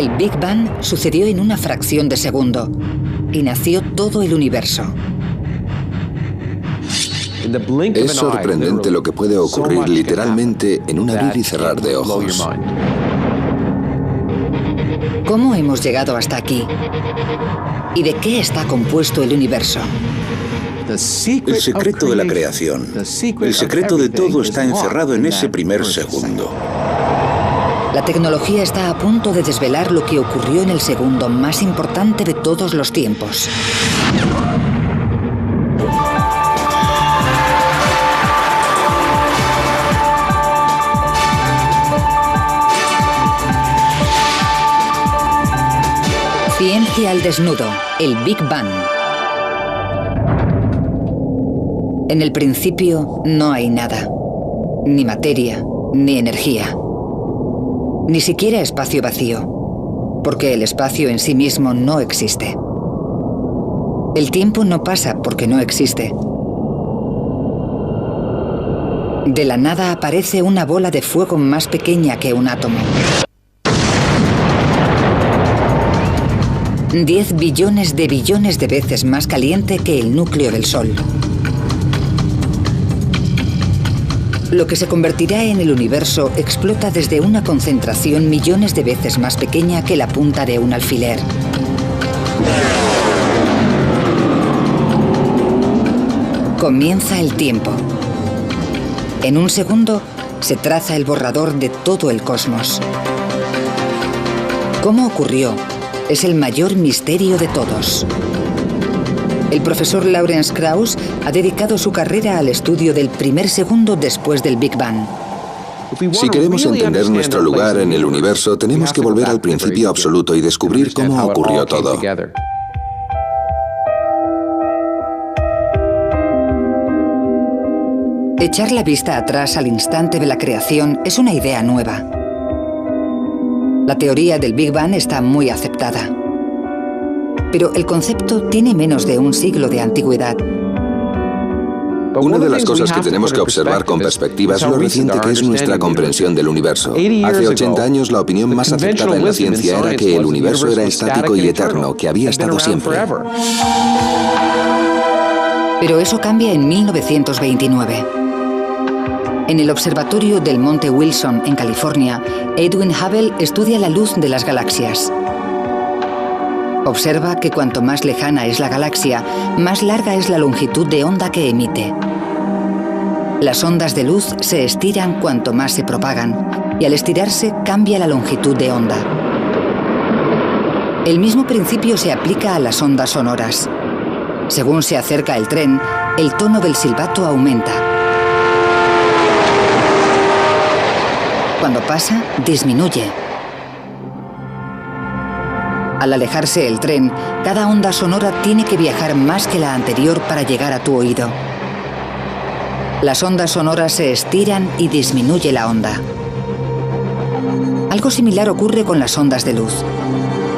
El Big Bang sucedió en una fracción de segundo y nació todo el universo. Es sorprendente lo que puede ocurrir literalmente en un abrir y cerrar de ojos. ¿Cómo hemos llegado hasta aquí? ¿Y de qué está compuesto el universo? El secreto de la creación, el secreto de todo está encerrado en ese primer segundo. La tecnología está a punto de desvelar lo que ocurrió en el segundo más importante de todos los tiempos. Ciencia al desnudo, el Big Bang. En el principio no hay nada, ni materia, ni energía, ni siquiera espacio vacío, porque el espacio en sí mismo no existe. El tiempo no pasa porque no existe. De la nada aparece una bola de fuego más pequeña que un átomo. 10 billones de veces más caliente que el núcleo del Sol. Lo que se convertirá en el universo explota desde una concentración millones de veces más pequeña que la punta de un alfiler. Comienza el tiempo. En un segundo se traza el borrador de todo el cosmos. ¿Cómo ocurrió? Es el mayor misterio de todos. El profesor Lawrence Krauss ha dedicado su carrera al estudio del primer segundo después del Big Bang. Si queremos entender nuestro lugar en el universo, tenemos que volver al principio absoluto y descubrir cómo ocurrió todo. Echar la vista atrás al instante de la creación es una idea nueva. La teoría del Big Bang está muy aceptada. Pero el concepto tiene menos de un siglo de antigüedad. Una de las cosas que tenemos que observar con perspectiva es lo reciente que es nuestra comprensión del universo. Hace 80 años la opinión más aceptada en la ciencia era que el universo era estático y eterno, que había estado siempre. Pero eso cambia en 1929. En el observatorio del Monte Wilson, en California, Edwin Hubble estudia la luz de las galaxias. Observa que cuanto más lejana es la galaxia, más larga es la longitud de onda que emite. Las ondas de luz se estiran cuanto más se propagan, y al estirarse cambia la longitud de onda. El mismo principio se aplica a las ondas sonoras. Según se acerca el tren, el tono del silbato aumenta. Cuando pasa, disminuye. Al alejarse el tren, cada onda sonora tiene que viajar más que la anterior para llegar a tu oído. Las ondas sonoras se estiran y disminuye la onda. Algo similar ocurre con las ondas de luz.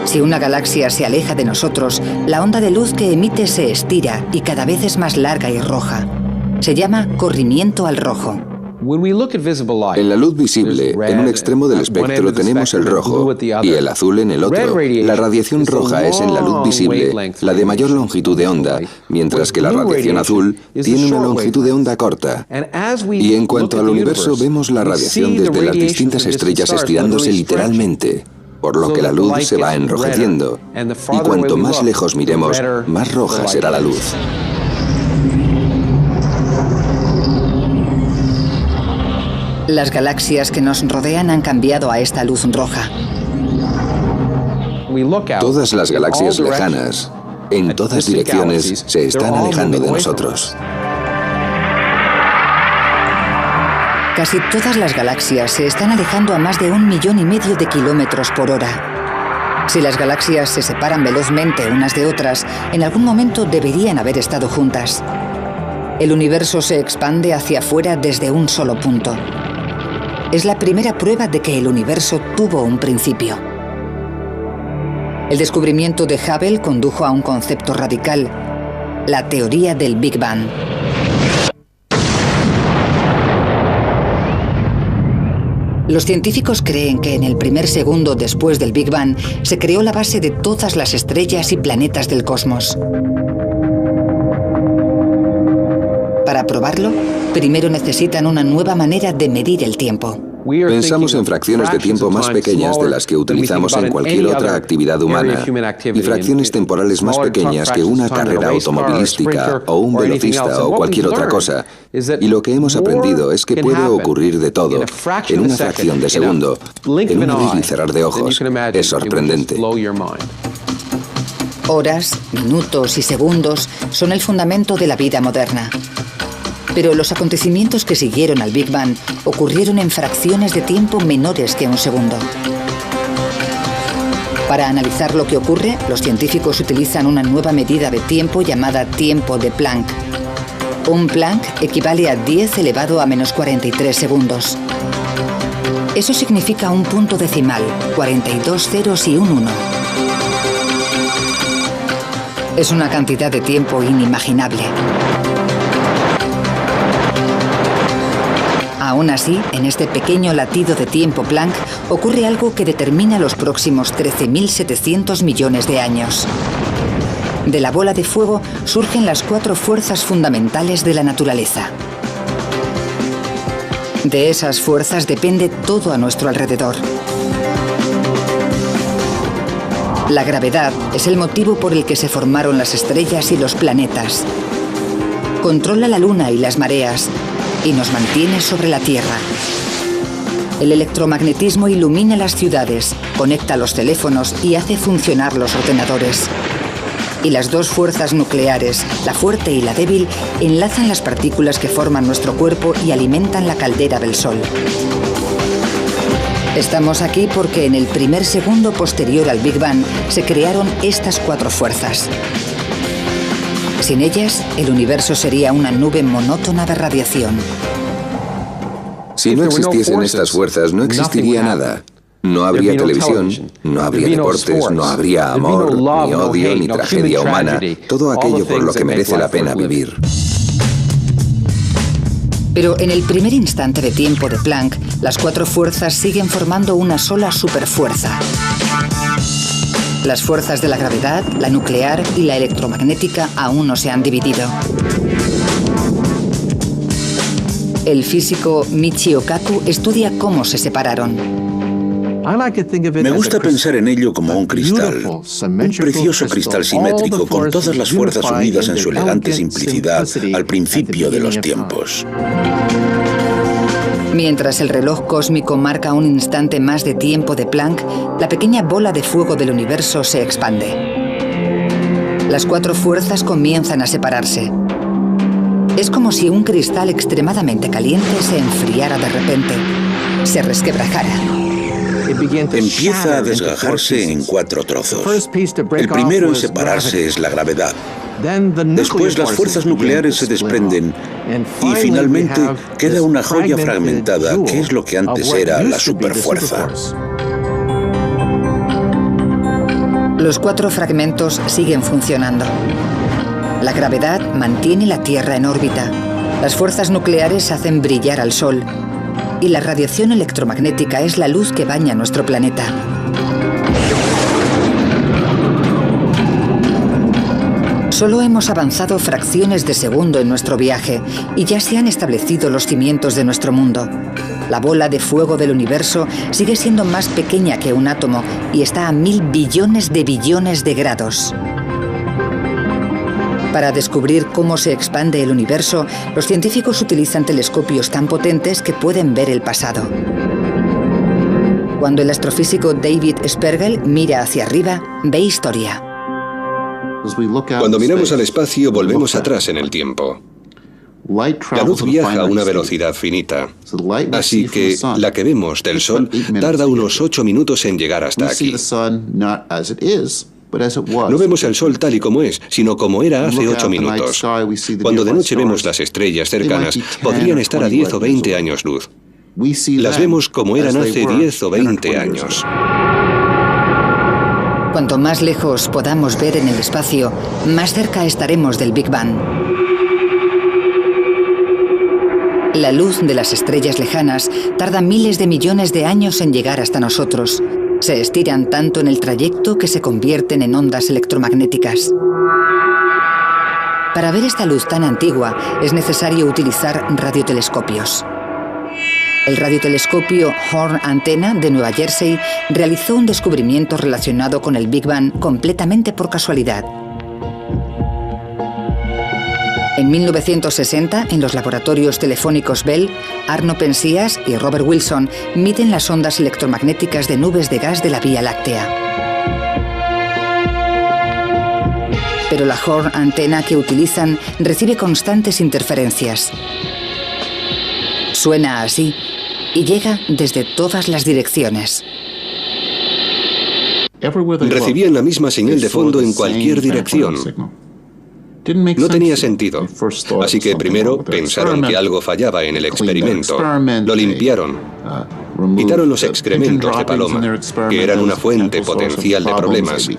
Si una galaxia se aleja de nosotros, la onda de luz que emite se estira y cada vez es más larga y roja. Se llama corrimiento al rojo. En la luz visible, en un extremo del espectro tenemos el rojo y el azul en el otro. La radiación roja es en la luz visible la de mayor longitud de onda, mientras que la radiación azul tiene una longitud de onda corta. Y en cuanto al universo, vemos la radiación desde las distintas estrellas estirándose literalmente, por lo que la luz se va enrojeciendo. Y cuanto más lejos miremos, más roja será la luz. Las galaxias que nos rodean han cambiado a esta luz roja. Todas las galaxias lejanas, en todas direcciones, se están alejando de nosotros. Casi todas las galaxias se están alejando a más de 1,5 millones de kilómetros por hora. Si las galaxias se separan velozmente unas de otras, en algún momento deberían haber estado juntas. El universo se expande hacia afuera desde un solo punto. Es la primera prueba de que el universo tuvo un principio. El descubrimiento de Hubble condujo a un concepto radical, la teoría del Big Bang. Los científicos creen que en el primer segundo después del Big Bang se creó la base de todas las estrellas y planetas del cosmos. Para probarlo, primero necesitan una nueva manera de medir el tiempo. Pensamos en fracciones de tiempo más pequeñas de las que utilizamos en cualquier otra actividad humana y fracciones temporales más pequeñas que una carrera automovilística o un velocista o cualquier otra cosa. Y lo que hemos aprendido es que puede ocurrir de todo en una fracción de segundo, en un abrir y cerrar de ojos. Es sorprendente. Horas, minutos y segundos son el fundamento de la vida moderna. Pero los acontecimientos que siguieron al Big Bang ocurrieron en fracciones de tiempo menores que un segundo. Para analizar lo que ocurre, los científicos utilizan una nueva medida de tiempo llamada tiempo de Planck. Un Planck equivale a 10 elevado a menos 43 segundos. Eso significa un punto decimal, 42 ceros y un 1. Es una cantidad de tiempo inimaginable. Aún así, en este pequeño latido de tiempo Planck ocurre algo que determina los próximos 13.700 millones de años. De la bola de fuego surgen las 4 fuerzas fundamentales de la naturaleza. De esas fuerzas depende todo a nuestro alrededor. La gravedad es el motivo por el que se formaron las estrellas y los planetas. Controla la luna y las mareas y nos mantiene sobre la Tierra. El electromagnetismo ilumina las ciudades, conecta los teléfonos y hace funcionar los ordenadores. Y las 2 fuerzas nucleares, la fuerte y la débil, enlazan las partículas que forman nuestro cuerpo y alimentan la caldera del Sol. Estamos aquí porque en el primer segundo posterior al Big Bang se crearon estas 4 fuerzas. Sin ellas, el universo sería una nube monótona de radiación. Si no existiesen estas fuerzas, no existiría nada. No habría televisión, no habría deportes, no habría amor, ni odio, ni tragedia humana. Todo aquello por lo que merece la pena vivir. Pero en el primer instante de tiempo de Planck, las 4 fuerzas siguen formando una sola superfuerza. Las fuerzas de la gravedad, la nuclear y la electromagnética aún no se han dividido. El físico Michio Kaku estudia cómo se separaron. Me gusta pensar en ello como un cristal, un precioso cristal simétrico con todas las fuerzas unidas en su elegante simplicidad al principio de los tiempos. Mientras el reloj cósmico marca un instante más de tiempo de Planck, la pequeña bola de fuego del universo se expande. Las 4 fuerzas comienzan a separarse. Es como si un cristal extremadamente caliente se enfriara de repente, se resquebrajara. Empieza a desgajarse en 4 trozos. El primero en separarse es la gravedad. Después las fuerzas nucleares se desprenden y finalmente queda una joya fragmentada que es lo que antes era la superfuerza. Los 4 fragmentos siguen funcionando. La gravedad mantiene la Tierra en órbita. Las fuerzas nucleares hacen brillar al Sol. Y la radiación electromagnética es la luz que baña nuestro planeta. Solo hemos avanzado fracciones de segundo en nuestro viaje y ya se han establecido los cimientos de nuestro mundo. La bola de fuego del universo sigue siendo más pequeña que un átomo y está a 1000 billones de grados. Para descubrir cómo se expande el universo, los científicos utilizan telescopios tan potentes que pueden ver el pasado. Cuando el astrofísico David Spergel mira hacia arriba, ve historia. Cuando miramos al espacio, volvemos atrás en el tiempo. La luz viaja a una velocidad finita, así que la que vemos del Sol tarda unos 8 minutos en llegar hasta aquí. No vemos el Sol tal y como es, sino como era hace 8 minutos. Cuando de noche vemos las estrellas cercanas, podrían estar a 10 o 20 años luz. Las vemos como eran hace 10 o 20 años. Cuanto más lejos podamos ver en el espacio, más cerca estaremos del Big Bang. La luz de las estrellas lejanas tarda miles de millones de años en llegar hasta nosotros. Se estiran tanto en el trayecto que se convierten en ondas electromagnéticas. Para ver esta luz tan antigua es necesario utilizar radiotelescopios. El radiotelescopio Horn Antenna de Nueva Jersey realizó un descubrimiento relacionado con el Big Bang completamente por casualidad. En 1960, en los laboratorios telefónicos Bell, Arno Penzias y Robert Wilson miden las ondas electromagnéticas de nubes de gas de la Vía Láctea. Pero la Horn Antenna que utilizan recibe constantes interferencias. Suena así y llega desde todas las direcciones. Recibían la misma señal de fondo en cualquier dirección. No tenía sentido, así que primero pensaron que algo fallaba en el experimento. Lo limpiaron, quitaron los excrementos de paloma, que eran una fuente potencial de problemas,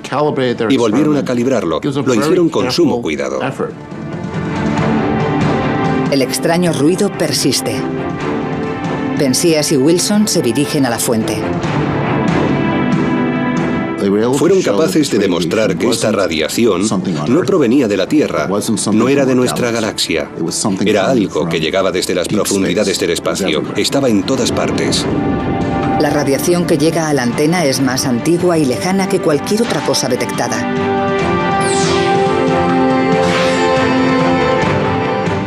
y volvieron a calibrarlo. Lo hicieron con sumo cuidado. El extraño ruido persiste. Penzias y Wilson se dirigen a la fuente. Fueron capaces de demostrar que esta radiación no provenía de la Tierra, no era de nuestra galaxia. Era algo que llegaba desde las profundidades del espacio, estaba en todas partes. La radiación que llega a la antena es más antigua y lejana que cualquier otra cosa detectada.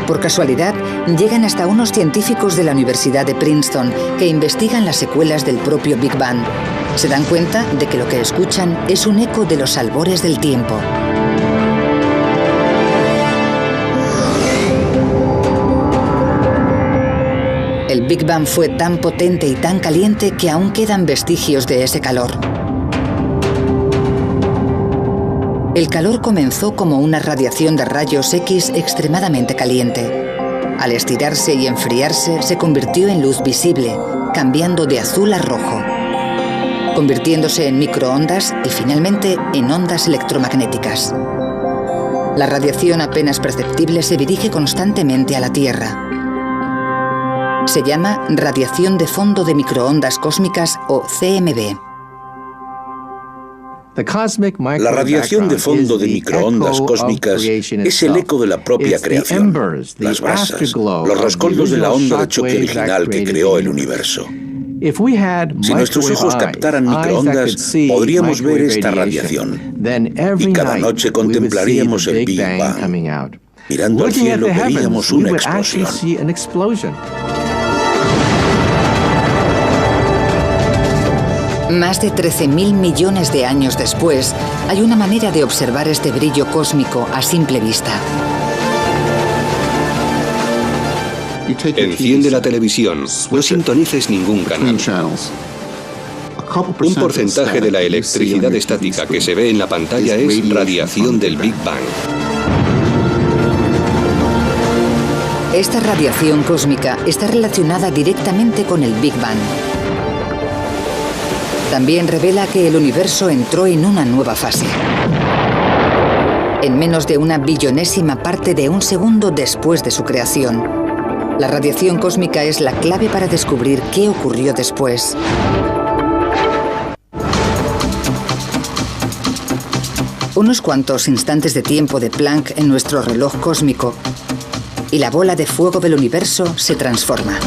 Por casualidad, llegan hasta unos científicos de la Universidad de Princeton que investigan las secuelas del propio Big Bang. Se dan cuenta de que lo que escuchan es un eco de los albores del tiempo. El Big Bang fue tan potente y tan caliente que aún quedan vestigios de ese calor. El calor comenzó como una radiación de rayos X extremadamente caliente. Al estirarse y enfriarse, se convirtió en luz visible, cambiando de azul a rojo, convirtiéndose en microondas y finalmente en ondas electromagnéticas. La radiación apenas perceptible se dirige constantemente a la Tierra. Se llama radiación de fondo de microondas cósmicas o CMB. La radiación de fondo de microondas cósmicas es el eco de la propia creación, las brasas, los rescoldos de la onda de choque original que creó el universo. Si nuestros ojos captaran microondas, podríamos ver esta radiación, y cada noche contemplaríamos el Big Bang. Mirando al cielo veríamos una explosión. Más de 13.000 millones de años después, hay una manera de observar este brillo cósmico a simple vista. Enciende la televisión, no sintonices ningún canal. Un porcentaje de la electricidad estática que se ve en la pantalla es radiación del Big Bang. Esta radiación cósmica está relacionada directamente con el Big Bang. También revela que el universo entró en una nueva fase. En menos de una billonésima parte de un segundo después de su creación, la radiación cósmica es la clave para descubrir qué ocurrió después. Unos cuantos instantes de tiempo de Planck en nuestro reloj cósmico y la bola de fuego del universo se transforma.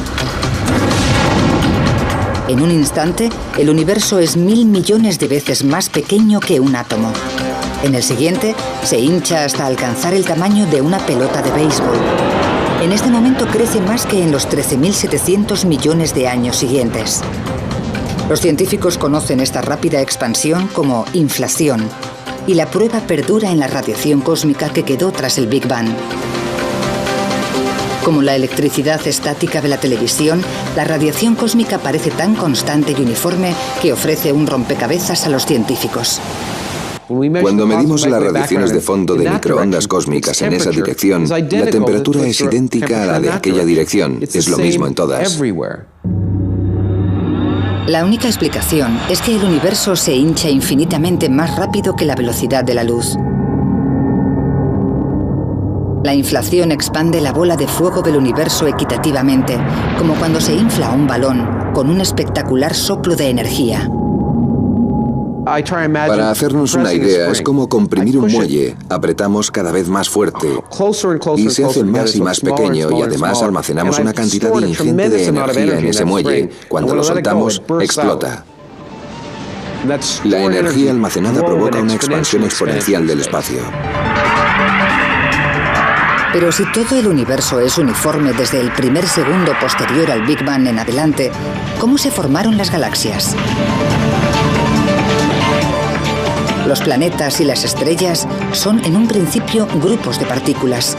En un instante, el universo es 1000 millones de veces más pequeño que un átomo. En el siguiente, se hincha hasta alcanzar el tamaño de una pelota de béisbol. En este momento crece más que en los 13.700 millones de años siguientes. Los científicos conocen esta rápida expansión como inflación, y la prueba perdura en la radiación cósmica que quedó tras el Big Bang. Como la electricidad estática de la televisión, la radiación cósmica parece tan constante y uniforme que ofrece un rompecabezas a los científicos. Cuando medimos las radiaciones de fondo de microondas cósmicas en esa dirección, la temperatura es idéntica a la de aquella dirección. Es lo mismo en todas. La única explicación es que el universo se hincha infinitamente más rápido que la velocidad de la luz. La inflación expande la bola de fuego del universo equitativamente, como cuando se infla un balón con un espectacular soplo de energía. Para hacernos una idea, es como comprimir un muelle. Apretamos cada vez más fuerte y se hace más y más pequeño, y además almacenamos una cantidad ingente de energía en ese muelle. Cuando lo soltamos, explota. La energía almacenada provoca una expansión exponencial del espacio. Pero si todo el universo es uniforme desde el primer segundo posterior al Big Bang en adelante, ¿cómo se formaron las galaxias? Los planetas y las estrellas son en un principio grupos de partículas.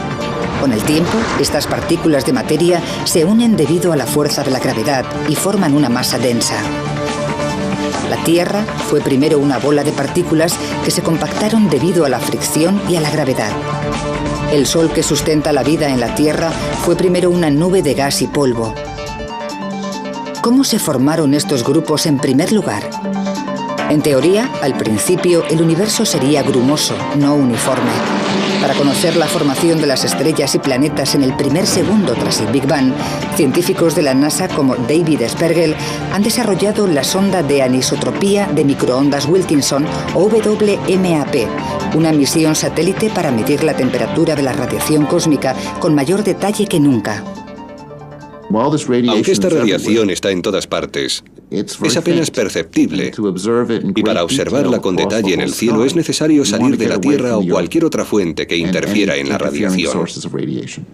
Con el tiempo, estas partículas de materia se unen debido a la fuerza de la gravedad y forman una masa densa. La Tierra fue primero una bola de partículas que se compactaron debido a la fricción y a la gravedad. El Sol que sustenta la vida en la Tierra fue primero una nube de gas y polvo. ¿Cómo se formaron estos grupos en primer lugar? En teoría, al principio, el universo sería grumoso, no uniforme. Para conocer la formación de las estrellas y planetas en el primer segundo tras el Big Bang, científicos de la NASA como David Spergel han desarrollado la sonda de anisotropía de microondas Wilkinson, o WMAP, una misión satélite para medir la temperatura de la radiación cósmica con mayor detalle que nunca. Aunque esta radiación está en todas partes, es apenas perceptible, y para observarla con detalle en el cielo es necesario salir de la Tierra o cualquier otra fuente que interfiera en la radiación.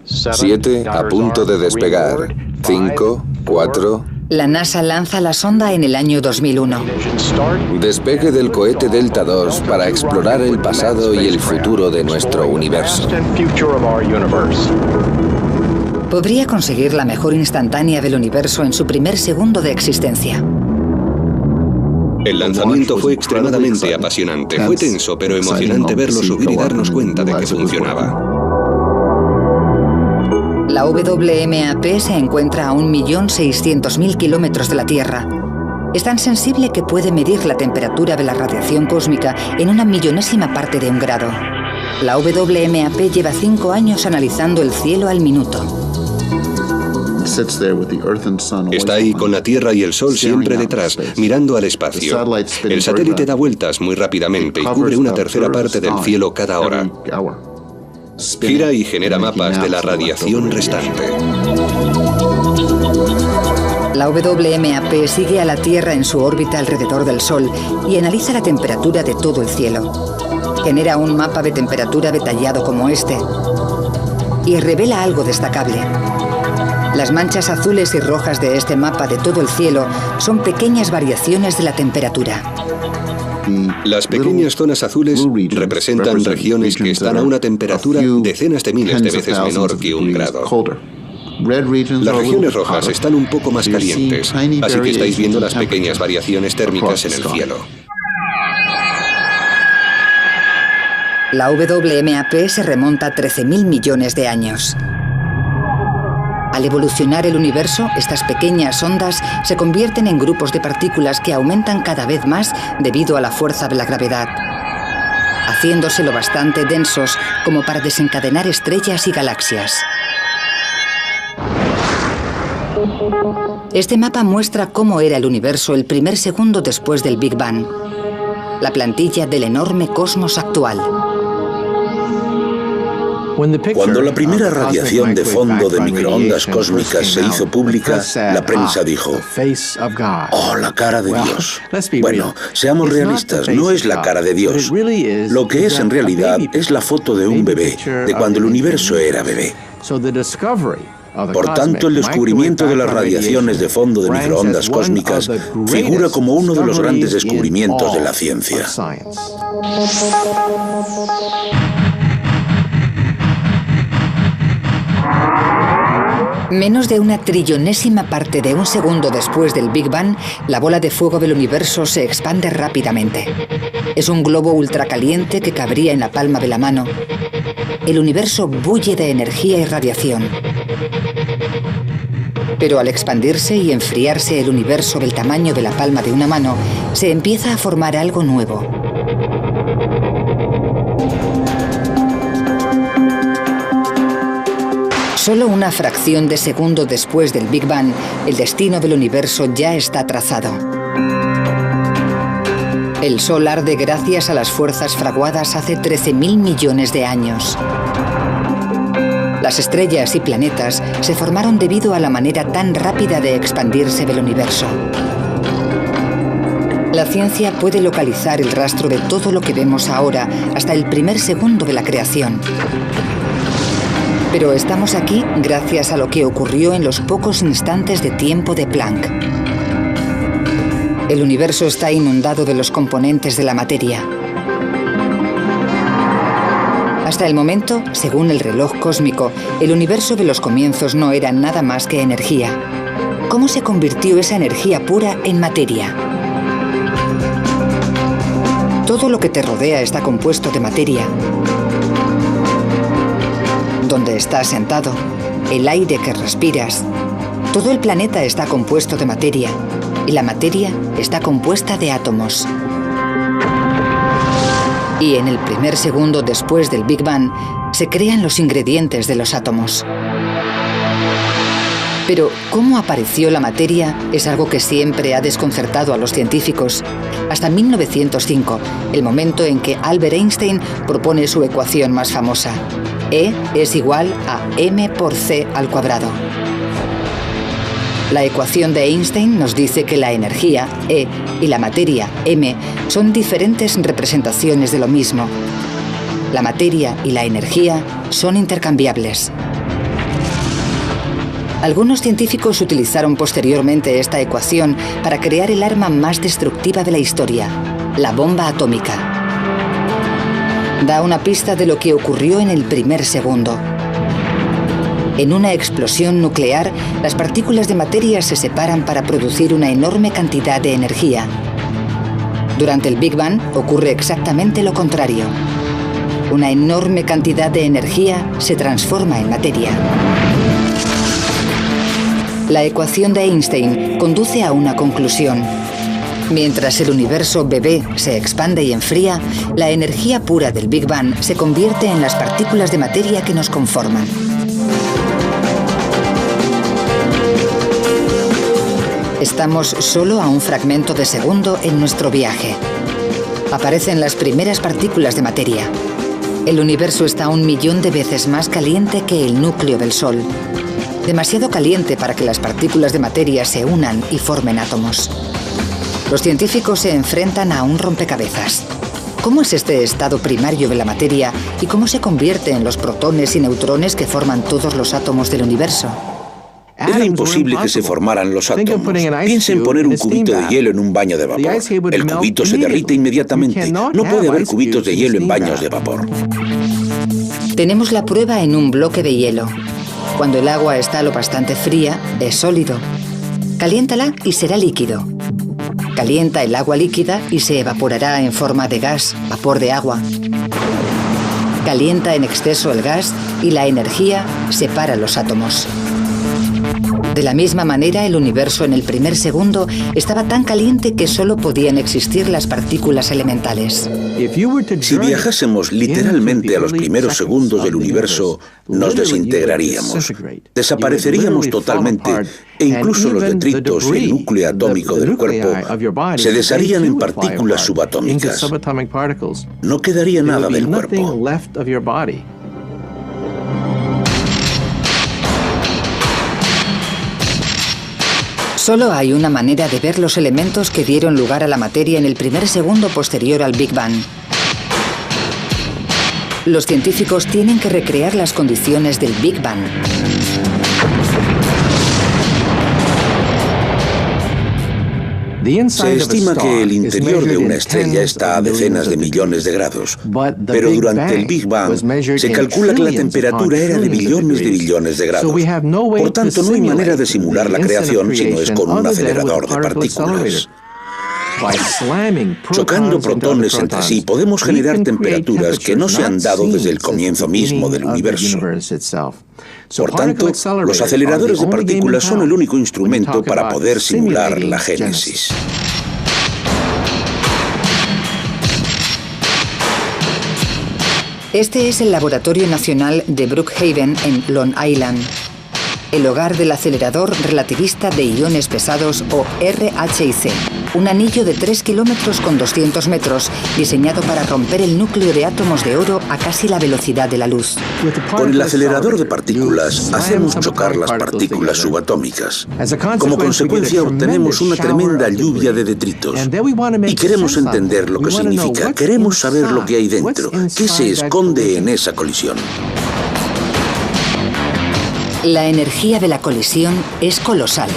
7 a punto de despegar. 5, 4... La NASA lanza la sonda en el año 2001. Despegue del cohete Delta II para explorar el pasado y el futuro de nuestro universo. Podría conseguir la mejor instantánea del universo en su primer segundo de existencia. El lanzamiento fue extremadamente apasionante. Fue tenso, pero emocionante verlo subir y darnos cuenta de que funcionaba. La WMAP se encuentra a 1.600.000 kilómetros de la Tierra. Es tan sensible que puede medir la temperatura de la radiación cósmica en una millonésima parte de un grado. La WMAP lleva 5 años analizando el cielo al minuto. Está ahí con la Tierra y el Sol siempre detrás, mirando al espacio. El satélite da vueltas muy rápidamente y cubre una tercera parte del cielo cada hora. Gira y genera mapas de la radiación restante. La WMAP sigue a la Tierra en su órbita alrededor del Sol y analiza la temperatura de todo el cielo. Genera un mapa de temperatura detallado como este y revela algo destacable. Las manchas azules y rojas de este mapa de todo el cielo son pequeñas variaciones de la temperatura. Las pequeñas zonas azules representan regiones que están a una temperatura decenas de miles de veces menor que 1 grado. Las regiones rojas están un poco más calientes, así que estáis viendo las pequeñas variaciones térmicas en el cielo. La WMAP se remonta a 13.000 millones de años. Al evolucionar el universo, estas pequeñas ondas se convierten en grupos de partículas que aumentan cada vez más debido a la fuerza de la gravedad, haciéndose lo bastante densos como para desencadenar estrellas y galaxias. Este mapa muestra cómo era el universo el primer segundo después del Big Bang, la plantilla del enorme cosmos actual. Cuando la primera radiación de fondo de microondas cósmicas se hizo pública, la prensa dijo: ¡oh, la cara de Dios! Bueno, seamos realistas, no es la cara de Dios. Lo que es en realidad es la foto de un bebé, de cuando el universo era bebé. Por tanto, el descubrimiento de las radiaciones de fondo de microondas cósmicas figura como uno de los grandes descubrimientos de la ciencia. Menos de una trillonésima parte de un segundo después del Big Bang, la bola de fuego del universo se expande rápidamente. Es un globo ultracaliente que cabría en la palma de la mano. El universo bulle de energía y radiación. Pero al expandirse y enfriarse el universo del tamaño de la palma de una mano, se empieza a formar algo nuevo. Solo una fracción de segundo después del Big Bang, el destino del universo ya está trazado. El Sol arde gracias a las fuerzas fraguadas hace 13.000 millones de años. Las estrellas y planetas se formaron debido a la manera tan rápida de expandirse del universo. La ciencia puede localizar el rastro de todo lo que vemos ahora hasta el primer segundo de la creación. Pero estamos aquí gracias a lo que ocurrió en los pocos instantes de tiempo de Planck. El universo está inundado de los componentes de la materia. Hasta el momento, según el reloj cósmico, el universo de los comienzos no era nada más que energía. ¿Cómo se convirtió esa energía pura en materia? Todo lo que te rodea está compuesto de materia. Donde estás sentado, el aire que respiras, todo el planeta está compuesto de materia, y la materia está compuesta de átomos. Y en el primer segundo después del Big Bang, se crean los ingredientes de los átomos. Pero cómo apareció la materia es algo que siempre ha desconcertado a los científicos, hasta 1905, el momento en que Albert Einstein propone su ecuación más famosa. E es igual a m por c al cuadrado. La ecuación de Einstein nos dice que la energía, E, y la materia, m, son diferentes representaciones de lo mismo. La materia y la energía son intercambiables. Algunos científicos utilizaron posteriormente esta ecuación para crear el arma más destructiva de la historia, la bomba atómica. Da una pista de lo que ocurrió en el primer segundo. En una explosión nuclear, las partículas de materia se separan para producir una enorme cantidad de energía. Durante el Big Bang ocurre exactamente lo contrario. Una enorme cantidad de energía se transforma en materia. La ecuación de Einstein conduce a una conclusión. Mientras el universo bebé se expande y enfría, la energía pura del Big Bang se convierte en las partículas de materia que nos conforman. Estamos solo a un fragmento de segundo en nuestro viaje. Aparecen las primeras partículas de materia. El universo está 1 millón de veces más caliente que el núcleo del Sol. Demasiado caliente para que las partículas de materia se unan y formen átomos. Los científicos se enfrentan a un rompecabezas. ¿Cómo es este estado primario de la materia y cómo se convierte en los protones y neutrones que forman todos los átomos del universo? Era imposible que se formaran los átomos. Piensa en poner un cubito de hielo en un baño de vapor. El cubito se derrite inmediatamente. No puede haber cubitos de hielo en baños de vapor. Tenemos la prueba en un bloque de hielo. Cuando el agua está lo bastante fría, es sólido. Caliéntala y será líquido. Calienta el agua líquida y se evaporará en forma de gas, vapor de agua. Calienta en exceso el gas y la energía separa los átomos. De la misma manera, el universo en el primer segundo estaba tan caliente que solo podían existir las partículas elementales. Si viajásemos literalmente a los primeros segundos del universo, nos desintegraríamos. Desapareceríamos totalmente e incluso los detritos y el núcleo atómico del cuerpo se desharían en partículas subatómicas. No quedaría nada del cuerpo. Solo hay una manera de ver los elementos que dieron lugar a la materia en el primer segundo posterior al Big Bang. Los científicos tienen que recrear las condiciones del Big Bang. Se estima que el interior de una estrella está a decenas de millones de grados, pero durante el Big Bang se calcula que la temperatura era de billones de grados. Por tanto, no hay manera de simular la creación si no es con un acelerador de partículas. Chocando protones entre sí, podemos generar temperaturas que no se han dado desde el comienzo mismo del universo. Por tanto, los aceleradores de partículas son el único instrumento para poder simular la génesis. Este es el Laboratorio Nacional de Brookhaven en Long Island, el hogar del acelerador relativista de iones pesados o RHIC, un anillo de 3 kilómetros con 200 metros diseñado para romper el núcleo de átomos de oro a casi la velocidad de la luz. Con el acelerador de partículas hacemos chocar las partículas subatómicas. Como consecuencia obtenemos una tremenda lluvia de detritos. Y queremos entender lo que significa, queremos saber lo que hay dentro, qué se esconde en esa colisión. La energía de la colisión es colosal.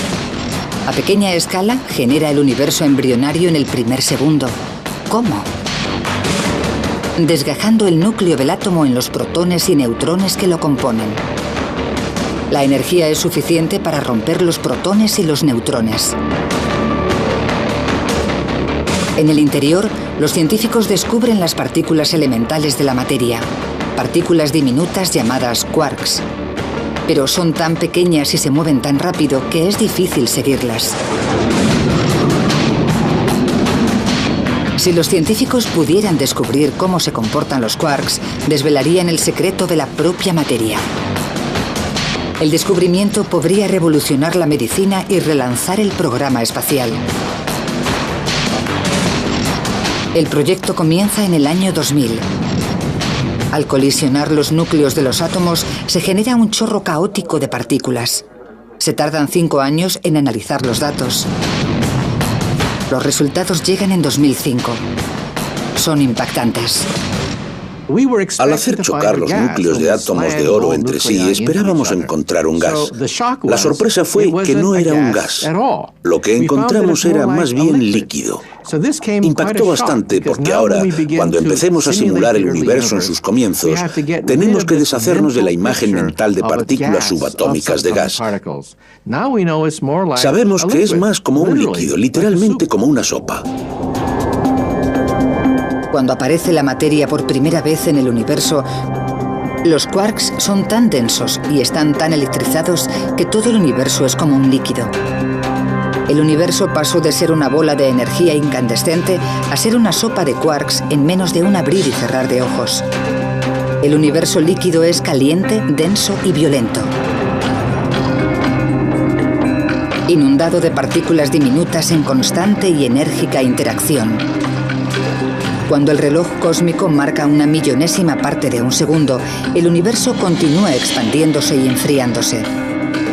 A pequeña escala genera el universo embrionario en el primer segundo. ¿Cómo? Desgajando el núcleo del átomo en los protones y neutrones que lo componen. La energía es suficiente para romper los protones y los neutrones. En el interior, los científicos descubren las partículas elementales de la materia, partículas diminutas llamadas quarks. Pero son tan pequeñas y se mueven tan rápido que es difícil seguirlas. Si los científicos pudieran descubrir cómo se comportan los quarks, desvelarían el secreto de la propia materia. El descubrimiento podría revolucionar la medicina y relanzar el programa espacial. El proyecto comienza en el año 2000. Al colisionar los núcleos de los átomos, se genera un chorro caótico de partículas. Se tardan 5 años en analizar los datos. Los resultados llegan en 2005. Son impactantes. Al hacer chocar los núcleos de átomos de oro entre sí, esperábamos encontrar un gas. La sorpresa fue que no era un gas. Lo que encontramos era más bien líquido. Impactó bastante porque ahora, cuando empecemos a simular el universo en sus comienzos, tenemos que deshacernos de la imagen mental de partículas subatómicas de gas. Sabemos que es más como un líquido, literalmente como una sopa. Cuando aparece la materia por primera vez en el universo, los quarks son tan densos y están tan electrizados que todo el universo es como un líquido. El universo pasó de ser una bola de energía incandescente a ser una sopa de quarks en menos de un abrir y cerrar de ojos. El universo líquido es caliente, denso y violento. Inundado de partículas diminutas en constante y enérgica interacción. Cuando el reloj cósmico marca una millonésima parte de un segundo, el universo continúa expandiéndose y enfriándose.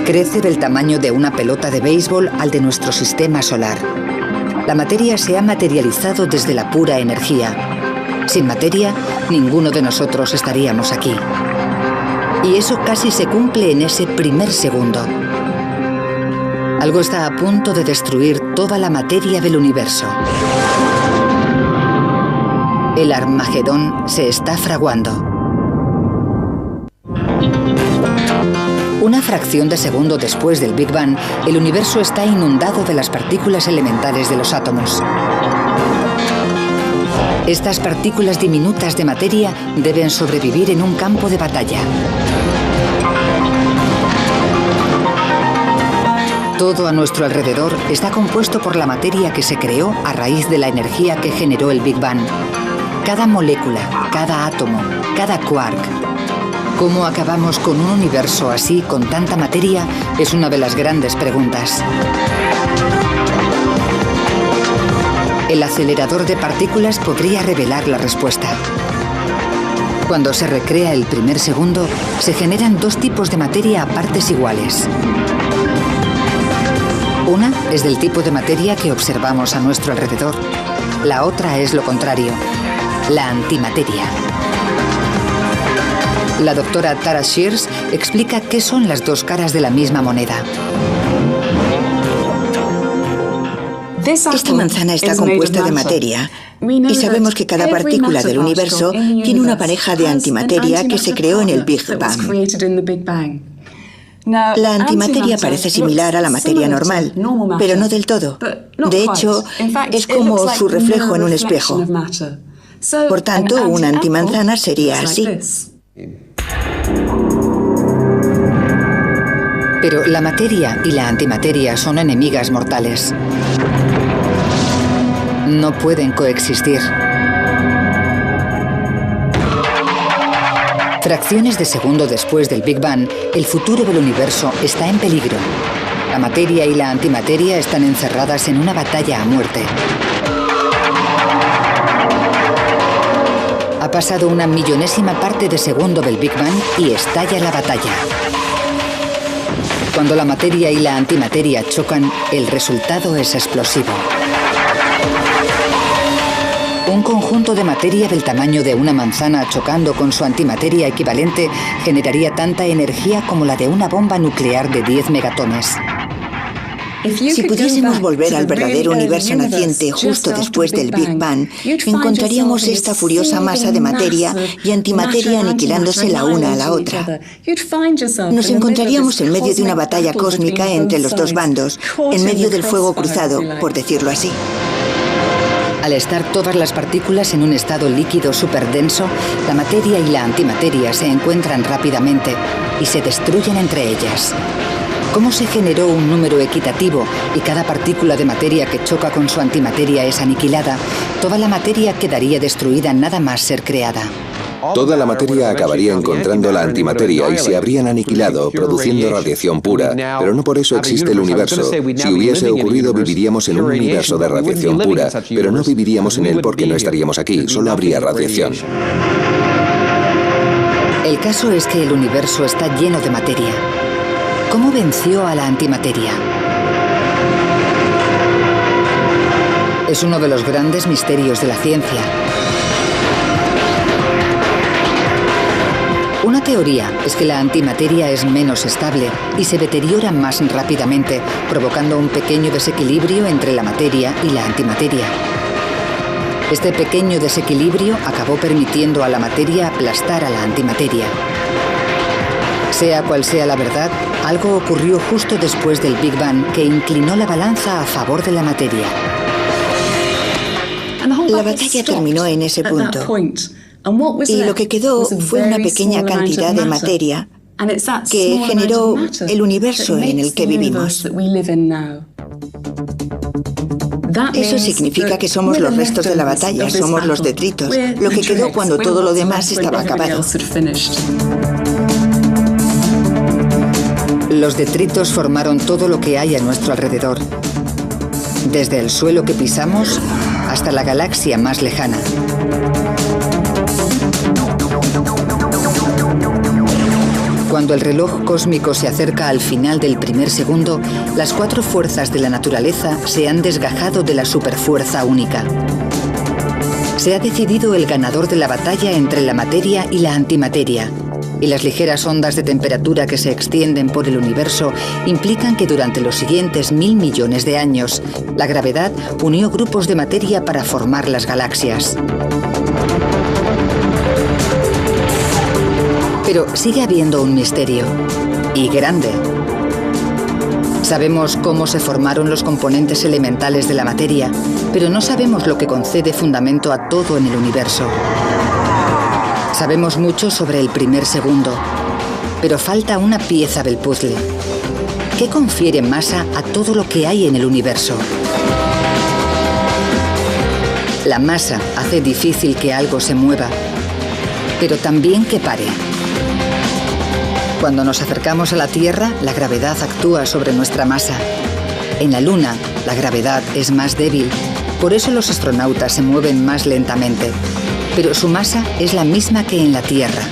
Crece del tamaño de una pelota de béisbol al de nuestro sistema solar. La materia se ha materializado desde la pura energía. Sin materia, ninguno de nosotros estaríamos aquí. Y eso casi se cumple en ese primer segundo. Algo está a punto de destruir toda la materia del universo. El Armagedón se está fraguando. Una fracción de segundo después del Big Bang, el universo está inundado de las partículas elementales de los átomos. Estas partículas diminutas de materia deben sobrevivir en un campo de batalla. Todo a nuestro alrededor está compuesto por la materia que se creó a raíz de la energía que generó el Big Bang. Cada molécula, cada átomo, cada quark. ¿Cómo acabamos con un universo así, con tanta materia? Es una de las grandes preguntas. El acelerador de partículas podría revelar la respuesta. Cuando se recrea el primer segundo, se generan dos tipos de materia a partes iguales. Una es del tipo de materia que observamos a nuestro alrededor. La otra es lo contrario. La antimateria. La doctora Tara Shears explica qué son las dos caras de la misma moneda. Esta manzana está compuesta de materia y sabemos que cada partícula del universo tiene una pareja de antimateria que se creó en el Big Bang. La antimateria parece similar a la materia normal, pero no del todo. De hecho, es como su reflejo en un espejo. Por tanto, una antimanzana sería así. Pero la materia y la antimateria son enemigas mortales. No pueden coexistir. Fracciones de segundo después del Big Bang, el futuro del universo está en peligro. La materia y la antimateria están encerradas en una batalla a muerte. Ha pasado una millonésima parte de segundo del Big Bang y estalla la batalla. Cuando la materia y la antimateria chocan, el resultado es explosivo. Un conjunto de materia del tamaño de una manzana chocando con su antimateria equivalente generaría tanta energía como la de una bomba nuclear de 10 megatones. Si pudiésemos volver al verdadero universo naciente justo después del Big Bang, encontraríamos esta furiosa masa de materia y antimateria aniquilándose la una a la otra. Nos encontraríamos en medio de una batalla cósmica entre los dos bandos, en medio del fuego cruzado, por decirlo así. Al estar todas las partículas en un estado líquido superdenso, la materia y la antimateria se encuentran rápidamente y se destruyen entre ellas. ¿Cómo se generó un número equitativo y cada partícula de materia que choca con su antimateria es aniquilada? Toda la materia quedaría destruida nada más ser creada. Toda la materia acabaría encontrando la antimateria y se habrían aniquilado, produciendo radiación pura. Pero no por eso existe el universo. Si hubiese ocurrido, viviríamos en un universo de radiación pura, pero no viviríamos en él porque no estaríamos aquí, solo habría radiación. El caso es que el universo está lleno de materia. ¿Cómo venció a la antimateria? Es uno de los grandes misterios de la ciencia. Una teoría es que la antimateria es menos estable y se deteriora más rápidamente, provocando un pequeño desequilibrio entre la materia y la antimateria. Este pequeño desequilibrio acabó permitiendo a la materia aplastar a la antimateria. Sea cual sea la verdad, algo ocurrió justo después del Big Bang que inclinó la balanza a favor de la materia. La batalla terminó en ese punto. Y lo que quedó fue una pequeña cantidad de materia que generó el universo en el que vivimos. Eso significa que somos los restos de la batalla, somos los detritos, lo que quedó cuando todo lo demás estaba acabado. Los detritos formaron todo lo que hay a nuestro alrededor, desde el suelo que pisamos hasta la galaxia más lejana. Cuando el reloj cósmico se acerca al final del primer segundo, las cuatro fuerzas de la naturaleza se han desgajado de la superfuerza única. Se ha decidido el ganador de la batalla entre la materia y la antimateria, y las ligeras ondas de temperatura que se extienden por el universo implican que durante los siguientes 1000 millones de años, la gravedad unió grupos de materia para formar las galaxias. Pero sigue habiendo un misterio, y grande. Sabemos cómo se formaron los componentes elementales de la materia, pero no sabemos lo que concede fundamento a todo en el universo. Sabemos mucho sobre el primer segundo, pero falta una pieza del puzzle. ¿Qué confiere masa a todo lo que hay en el universo? La masa hace difícil que algo se mueva, pero también que pare. Cuando nos acercamos a la Tierra, la gravedad actúa sobre nuestra masa. En la Luna, la gravedad es más débil, por eso los astronautas se mueven más lentamente. Pero su masa es la misma que en la Tierra.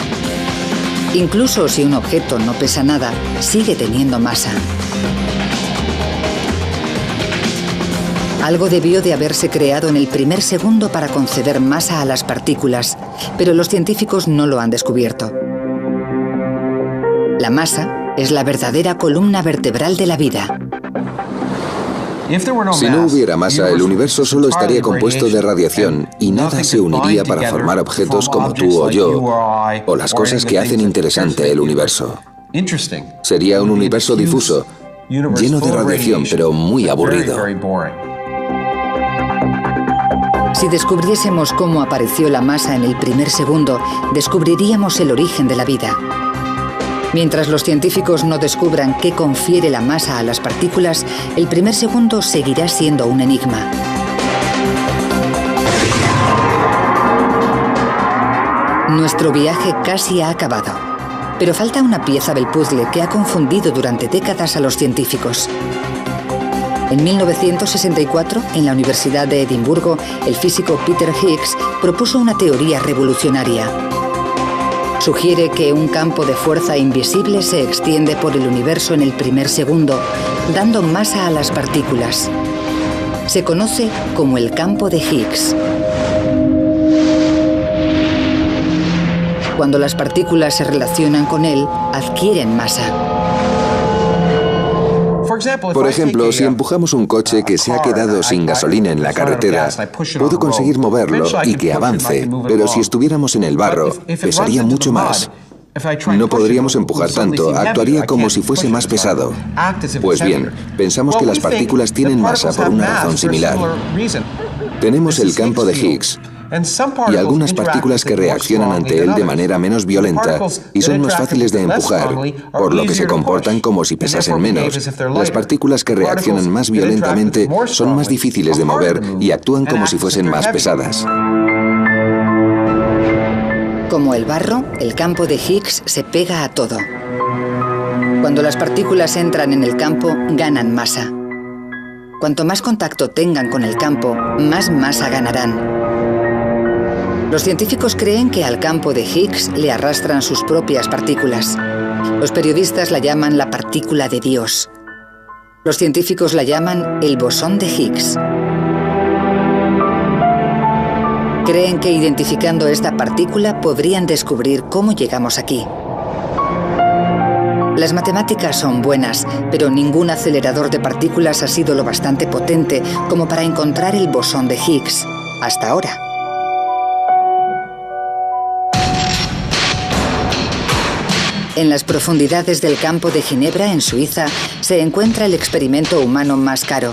Incluso si un objeto no pesa nada, sigue teniendo masa. Algo debió de haberse creado en el primer segundo para conceder masa a las partículas, pero los científicos no lo han descubierto. La masa es la verdadera columna vertebral de la vida. Si no hubiera masa, el universo solo estaría compuesto de radiación y nada se uniría para formar objetos como tú o yo, o las cosas que hacen interesante el universo. Sería un universo difuso, lleno de radiación, pero muy aburrido. Si descubriésemos cómo apareció la masa en el primer segundo, descubriríamos el origen de la vida. Mientras los científicos no descubran qué confiere la masa a las partículas, el primer segundo seguirá siendo un enigma. Nuestro viaje casi ha acabado, pero falta una pieza del puzzle que ha confundido durante décadas a los científicos. En 1964, en la Universidad de Edimburgo, el físico Peter Higgs propuso una teoría revolucionaria. Sugiere que un campo de fuerza invisible se extiende por el universo en el primer segundo, dando masa a las partículas. Se conoce como el campo de Higgs. Cuando las partículas se relacionan con él, adquieren masa. Por ejemplo, si empujamos un coche que se ha quedado sin gasolina en la carretera, puedo conseguir moverlo y que avance, pero si estuviéramos en el barro, pesaría mucho más. No podríamos empujar tanto, actuaría como si fuese más pesado. Pues bien, pensamos que las partículas tienen masa por una razón similar. Tenemos el campo de Higgs y algunas partículas que reaccionan ante él de manera menos violenta y son más fáciles de empujar, por lo que se comportan como si pesasen menos. Las partículas que reaccionan más violentamente son más difíciles de mover y actúan como si fuesen más pesadas. Como el barro, el campo de Higgs se pega a todo. Cuando las partículas entran en el campo, ganan masa. Cuanto más contacto tengan con el campo, más masa ganarán. Los científicos creen que al campo de Higgs le arrastran sus propias partículas. Los periodistas la llaman la partícula de Dios. Los científicos la llaman el bosón de Higgs. Creen que identificando esta partícula podrían descubrir cómo llegamos aquí. Las matemáticas son buenas, pero ningún acelerador de partículas ha sido lo bastante potente como para encontrar el bosón de Higgs, hasta ahora. En las profundidades del campo de Ginebra, en Suiza, se encuentra el experimento humano más caro,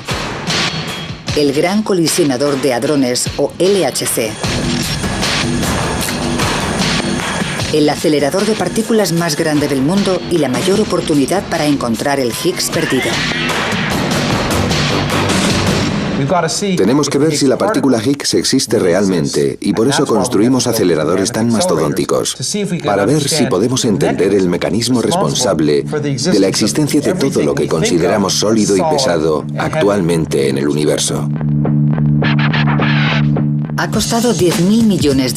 el Gran Colisionador de Hadrones, o LHC. El acelerador de partículas más grande del mundo y la mayor oportunidad para encontrar el Higgs perdido. Tenemos que ver si la partícula Higgs existe realmente y por eso construimos aceleradores tan mastodónticos, para ver si podemos entender el mecanismo responsable de la existencia de todo lo que consideramos sólido y pesado actualmente en el universo. Ha costado $10.000 millones.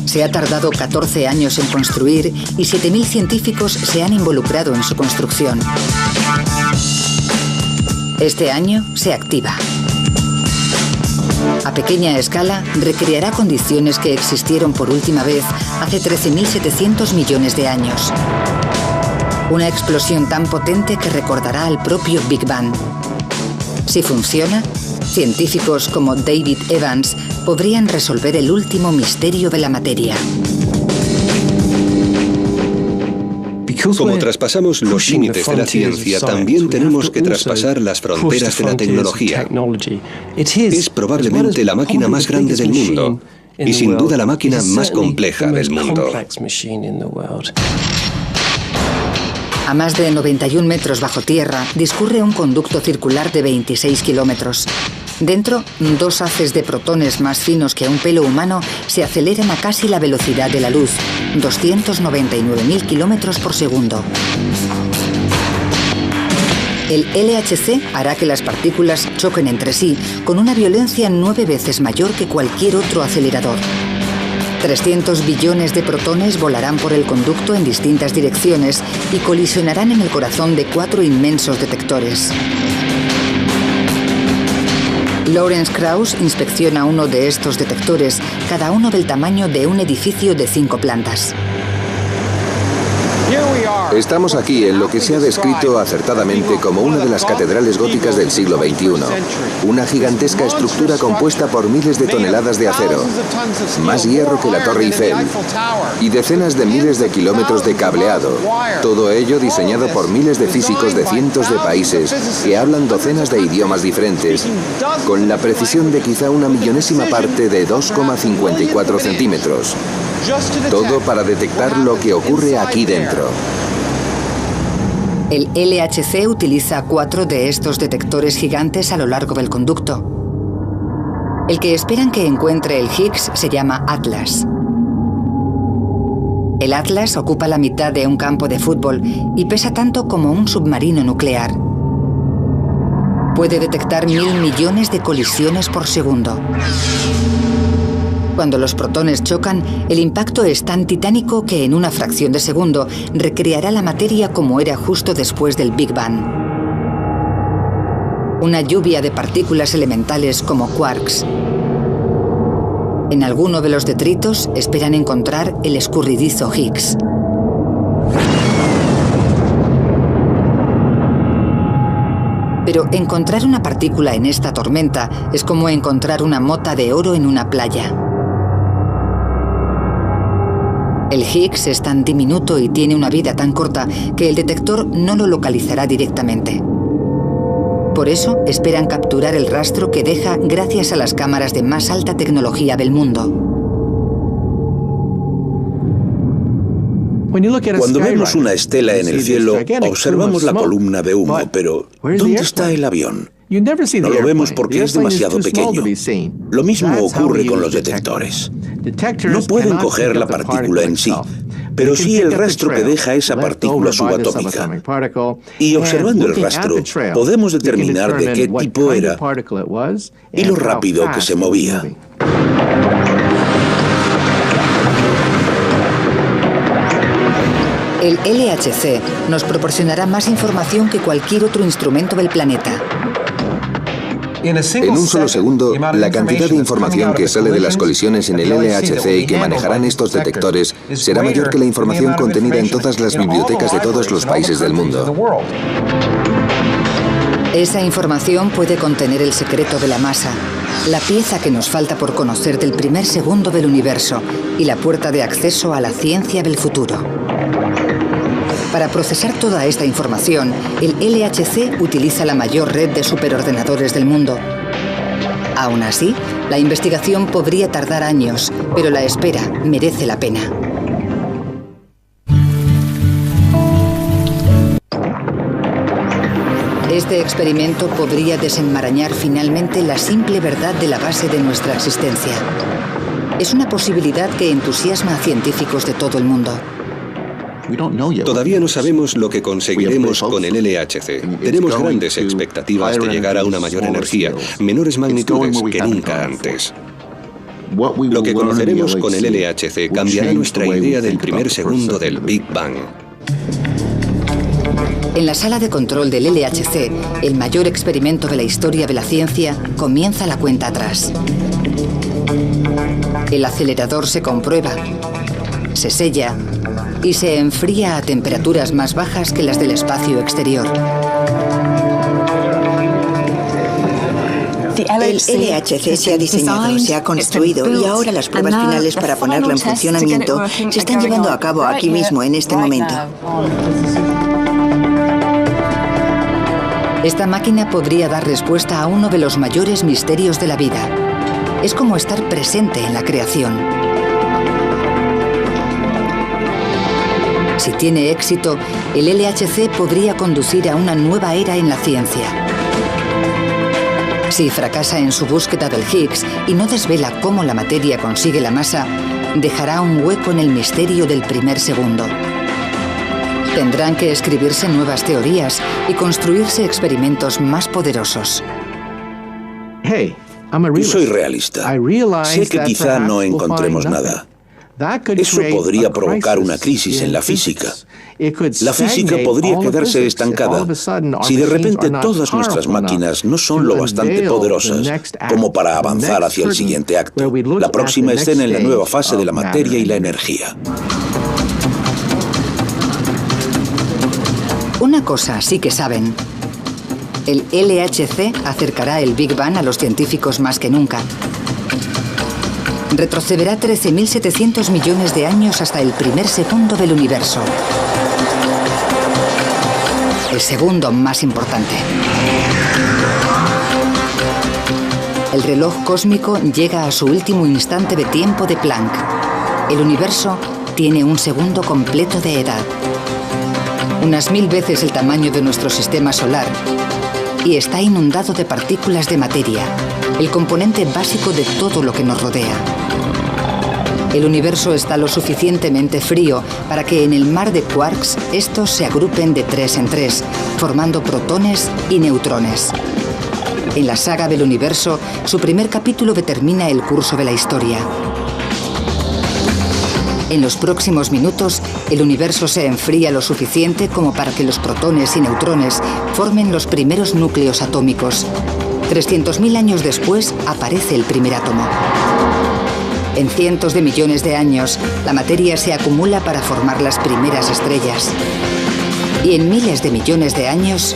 Se ha tardado 14 años en construir y 7.000 científicos se han involucrado en su construcción. Este año se activa. A pequeña escala, recreará condiciones que existieron por última vez hace 13.700 millones de años. Una explosión tan potente que recordará al propio Big Bang. Si funciona, científicos como David Evans podrían resolver el último misterio de la materia. Como traspasamos los límites de la ciencia, también tenemos que traspasar las fronteras de la tecnología. Es probablemente la máquina más grande del mundo y sin duda la máquina más compleja del mundo. A más de 91 metros bajo tierra discurre un conducto circular de 26 kilómetros. Dentro, dos haces de protones más finos que un pelo humano se aceleran a casi la velocidad de la luz, 299.000 kilómetros por segundo. El LHC hará que las partículas choquen entre sí con una violencia 9 veces mayor que cualquier otro acelerador. 300 billones de protones volarán por el conducto en distintas direcciones y colisionarán en el corazón de 4 inmensos detectores. Lawrence Krauss inspecciona uno de estos detectores, cada uno del tamaño de un edificio de 5 plantas. Estamos aquí en lo que se ha descrito acertadamente como una de las catedrales góticas del siglo XXI. Una gigantesca estructura compuesta por miles de toneladas de acero, más hierro que la Torre Eiffel, y decenas de miles de kilómetros de cableado. Todo ello diseñado por miles de físicos de cientos de países que hablan docenas de idiomas diferentes, con la precisión de quizá una millonésima parte de 2,54 centímetros. Todo para detectar lo que ocurre aquí dentro. El LHC utiliza 4 de estos detectores gigantes a lo largo del conducto. El que esperan que encuentre el Higgs se llama Atlas. El Atlas ocupa la mitad de un campo de fútbol y pesa tanto como un submarino nuclear. Puede detectar 1000 millones de colisiones por segundo. Cuando los protones chocan, el impacto es tan titánico que en una fracción de segundo recreará la materia como era justo después del Big Bang. Una lluvia de partículas elementales como quarks. En alguno de los detritos esperan encontrar el escurridizo Higgs. Pero encontrar una partícula en esta tormenta es como encontrar una mota de oro en una playa. El Higgs es tan diminuto y tiene una vida tan corta que el detector no lo localizará directamente. Por eso esperan capturar el rastro que deja gracias a las cámaras de más alta tecnología del mundo. Cuando vemos una estela en el cielo, observamos la columna de humo, pero ¿dónde está el avión? No lo vemos porque es demasiado pequeño. Lo mismo ocurre con los detectores. No pueden coger la partícula en sí, pero sí el rastro que deja esa partícula subatómica. Y observando el rastro, podemos determinar de qué tipo era y lo rápido que se movía. El LHC nos proporcionará más información que cualquier otro instrumento del planeta. En un solo segundo, la cantidad de información que sale de las colisiones en el LHC y que manejarán estos detectores será mayor que la información contenida en todas las bibliotecas de todos los países del mundo. Esa información puede contener el secreto de la masa, la pieza que nos falta por conocer del primer segundo del universo y la puerta de acceso a la ciencia del futuro. Para procesar toda esta información, el LHC utiliza la mayor red de superordenadores del mundo. Aún así, la investigación podría tardar años, pero la espera merece la pena. Este experimento podría desenmarañar finalmente la simple verdad de la base de nuestra existencia. Es una posibilidad que entusiasma a científicos de todo el mundo. Todavía no sabemos lo que conseguiremos con el LHC. Tenemos grandes expectativas de llegar a una mayor energía, menores magnitudes que nunca antes. Lo que conoceremos con el LHC cambiará nuestra idea del primer segundo del Big Bang. En la sala de control del LHC, el mayor experimento de la historia de la ciencia, comienza la cuenta atrás. El acelerador se comprueba, se sella y se enfría a temperaturas más bajas que las del espacio exterior. El LHC se ha diseñado, se ha construido y ahora las pruebas finales para ponerlo en funcionamiento se están llevando a cabo aquí mismo, en este momento. Esta máquina podría dar respuesta a uno de los mayores misterios de la vida. Es como estar presente en la creación. Si tiene éxito, el LHC podría conducir a una nueva era en la ciencia. Si fracasa en su búsqueda del Higgs y no desvela cómo la materia consigue la masa, dejará un hueco en el misterio del primer segundo. Tendrán que escribirse nuevas teorías y construirse experimentos más poderosos. Soy realista. Sé que quizá no encontremos nada. Eso podría provocar una crisis en la física. La física podría quedarse estancada si de repente todas nuestras máquinas no son lo bastante poderosas como para avanzar hacia el siguiente acto, la próxima escena en la nueva fase de la materia y la energía. Una cosa sí que saben. El LHC acercará el Big Bang a los científicos más que nunca. Retrocederá 13.700 millones de años hasta el primer segundo del universo. El segundo más importante. El reloj cósmico llega a su último instante de tiempo de Planck. El universo tiene un segundo completo de edad. Unas 1000 veces el tamaño de nuestro sistema solar. Y está inundado de partículas de materia, el componente básico de todo lo que nos rodea. El universo está lo suficientemente frío para que en el mar de quarks estos se agrupen de 3 en 3, formando protones y neutrones. En la saga del universo, su primer capítulo determina el curso de la historia. En los próximos minutos, el universo se enfría lo suficiente como para que los protones y neutrones formen los primeros núcleos atómicos. 300.000 años después, aparece el primer átomo. En cientos de millones de años, la materia se acumula para formar las primeras estrellas. Y en miles de millones de años,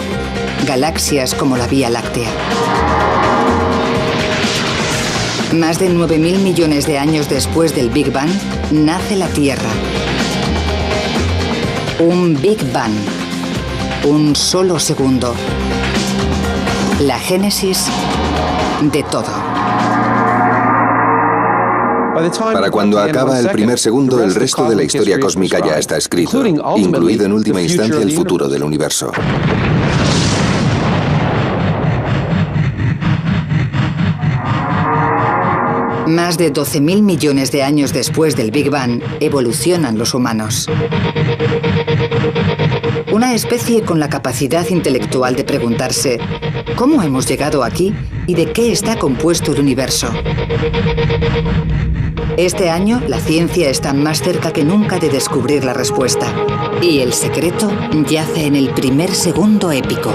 galaxias como la Vía Láctea. Más de 9.000 millones de años después del Big Bang, nace la Tierra. Un Big Bang. Un solo segundo. La génesis de todo. Para cuando acaba el primer segundo, el resto de la historia cósmica ya está escrito, incluido en última instancia el futuro del universo. Más de 12.000 millones de años después del Big Bang, evolucionan los humanos. Una especie con la capacidad intelectual de preguntarse ¿cómo hemos llegado aquí y de qué está compuesto el universo? Este año, la ciencia está más cerca que nunca de descubrir la respuesta. Y el secreto yace en el primer segundo épico.